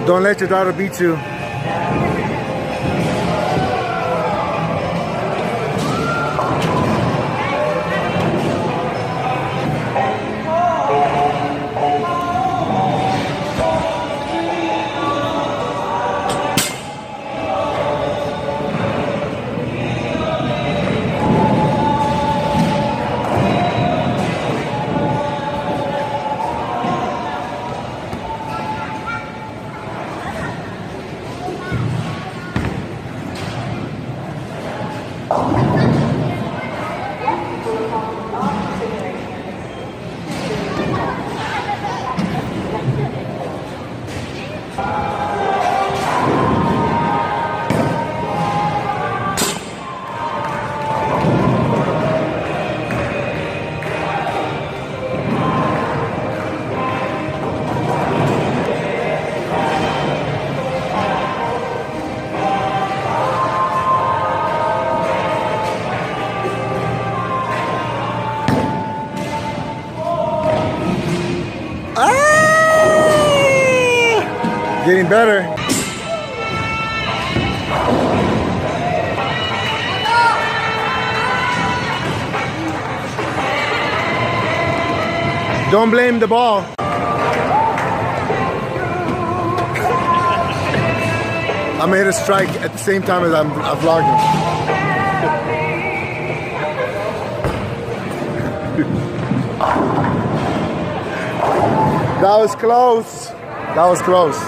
Don't let your daughter beat you. Getting better. Don't blame the ball. I made a strike at the same time as I'm vlogging. That was close. That was close.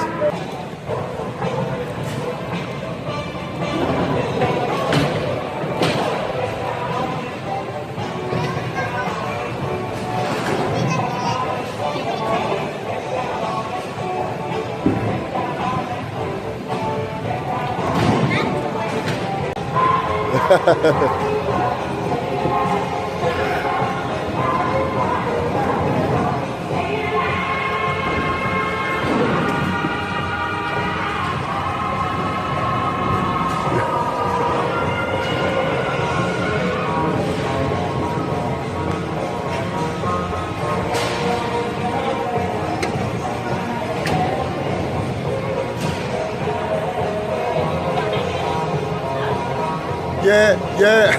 Yeah.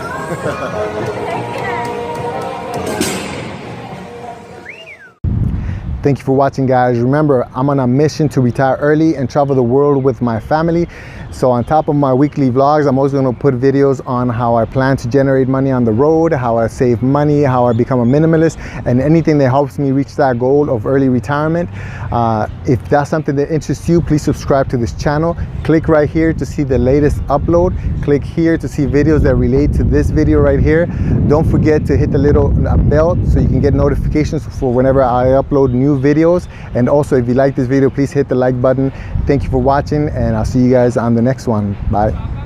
Thank you for watching, guys. Remember, I'm on a mission to retire early and travel the world with my family. So on top of my weekly vlogs, I'm also going to put videos on how I plan to generate money on the road, how I save money, how I become a minimalist, and anything that helps me reach that goal of early retirement. If that's something that interests you, please subscribe to this channel. Click right here to see the latest upload. Click here to see videos that relate to this video right here. Don't forget to hit the little bell so you can get notifications for whenever I upload new videos. And also, if you like this video, please hit the like button. Thank you for watching, and I'll see you guys on the next one. Bye.